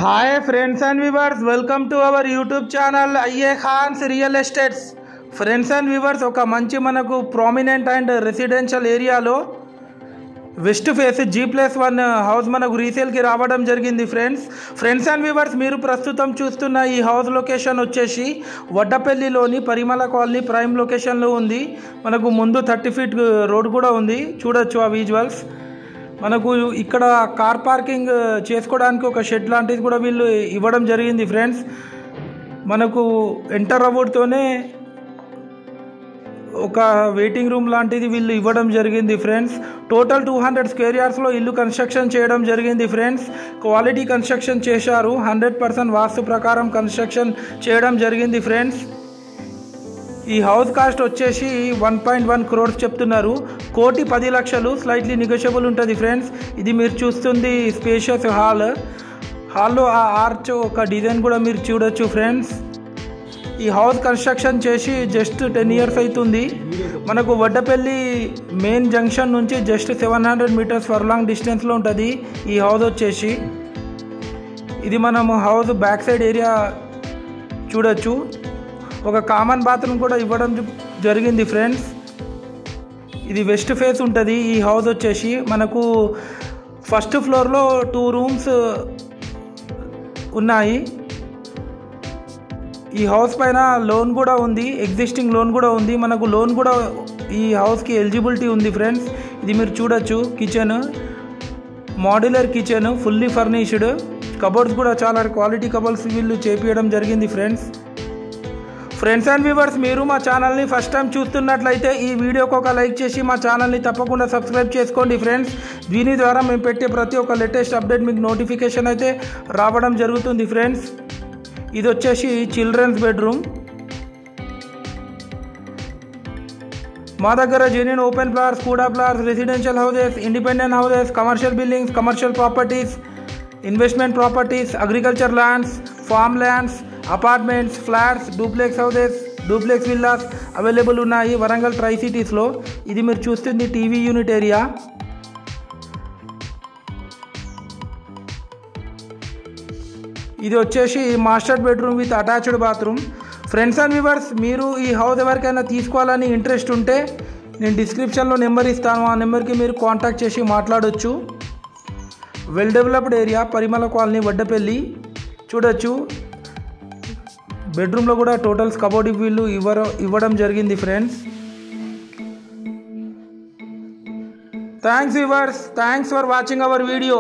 Hi friends and viewers, welcome to our YouTube channel I A Khan's real estates. Friends and viewers, ఒక మంచి మనకు prominent and residential ఏరియాలో west face G+1 house మనకు రీసేల్కి రావడం జరిగింది. ఫ్రెండ్స్ అండ్ వ్యూవర్స్, మీరు ప్రస్తుతం చూస్తున్న ఈ హౌస్ లొకేషన్ వచ్చేసి వడ్డపల్లిలోని పరిమళ కాలనీ ప్రైమ్ లొకేషన్లో ఉంది. మనకు ముందు 30 ఫీట్ రోడ్ కూడా ఉంది, చూడొచ్చు ఆ విజువల్స్. మనకు ఇక్కడ కార్ పార్కింగ్ చేసుకోవడానికి ఒక షెడ్ లాంటిది కూడా వీళ్ళు ఇవ్వడం జరిగింది. ఫ్రెండ్స్, మనకు ఎంటర్ అవ్వడంతోనే ఒక వెయిటింగ్ రూమ్ లాంటిది వీళ్ళు ఇవ్వడం జరిగింది. ఫ్రెండ్స్, టోటల్ 200 స్క్వేర్ యార్డ్స్లో ఇల్లు కన్స్ట్రక్షన్ చేయడం జరిగింది. ఫ్రెండ్స్, క్వాలిటీ కన్స్ట్రక్షన్ చేశారు, 100% వాస్తు ప్రకారం కన్స్ట్రక్షన్ చేయడం జరిగింది. ఫ్రెండ్స్, ఈ హౌస్ కాస్ట్ వచ్చేసి 1.1 crores చెప్తున్నారు. 1,10,00,000 స్లైట్లీ నెగోషియబుల్ ఉంటుంది. ఫ్రెండ్స్, ఇది మీరు చూస్తుంది స్పేషియస్ హాల్లో ఆ ఆర్చ్ ఒక డిజైన్ కూడా మీరు చూడొచ్చు. ఫ్రెండ్స్, ఈ హౌస్ కన్స్ట్రక్షన్ చేసి జస్ట్ 10 years అవుతుంది. మనకు వడ్డపల్లి మెయిన్ జంక్షన్ నుంచి జస్ట్ 700 meters ఫర్లాంగ్ డిస్టెన్స్లో ఉంటుంది ఈ హౌస్ వచ్చేసి. ఇది మనము హౌస్ బ్యాక్ సైడ్ ఏరియా చూడొచ్చు. ఒక కామన్ బాత్రూమ్ కూడా ఇవ్వడం జరిగింది. ఫ్రెండ్స్, ఇది వెస్ట్ ఫేస్ ఉంటుంది ఈ హౌస్ వచ్చేసి. మనకు ఫస్ట్ ఫ్లోర్లో 2 rooms ఉన్నాయి. ఈ హౌస్ పైన లోన్ కూడా ఉంది, ఎగ్జిస్టింగ్ లోన్ కూడా ఉంది. మనకు లోన్ కూడా ఈ హౌస్కి ఎలిజిబిలిటీ ఉంది. ఫ్రెండ్స్, ఇది మీరు చూడొచ్చు. Kitchen modular kitchen, fully furnished. Cupboards కూడా చాలా క్వాలిటీ కబోర్డ్స్ వీళ్ళు చేపించడం జరిగింది. ఫ్రెండ్స్ అండ్ వ్యూవర్స్, మీరు మా ఛానల్ని ఫస్ట్ టైం చూస్తున్నట్లయితే ఈ వీడియోకి ఒక లైక్ చేసి మా ఛానల్ని తప్పకుండా సబ్స్క్రైబ్ చేసుకోండి. ఫ్రెండ్స్, దీని ద్వారా మేము పెట్టే ప్రతి ఒక్క లేటెస్ట్ అప్డేట్ మీకు నోటిఫికేషన్ అయితే రావడం జరుగుతుంది. ఫ్రెండ్స్, ఇది వచ్చేసి చిల్డ్రన్స్ బెడ్రూమ్. మా దగ్గర జెన్యూన్ ఓపెన్ ఫ్లాట్స్, కూడా flats, residential houses, independent houses, commercial buildings, commercial properties, investment properties, agriculture lands, farm lands, apartments, flats, duplex houses, duplex villas available ఉన్నాయి వరంగల్ ట్రై సిటీస్లో. ఇది మీరు చూస్తుంది టీవీ యూనిట్ ఏరియా. ఇది వచ్చేసి master bedroom with attached bathroom. Friends and viewers, మీరు ఈ house ఎవరికైనా తీసుకోవాలని ఇంట్రెస్ట్ ఉంటే నేను డిస్క్రిప్షన్లో నెంబర్ ఇస్తాను, ఆ నెంబర్కి మీరు కాంటాక్ట్ చేసి మాట్లాడొచ్చు. వెల్ డెవలప్డ్ ఏరియా, పరిమళ కాలనీ, వడ్డపల్లి. చూడొచ్చు, బెడ్రూమ్లో కూడా టోటల్స్ కబోర్డ్ వీళ్ళు ఇవ్వడం జరిగింది. Friends, thanks viewers, thanks for watching our video.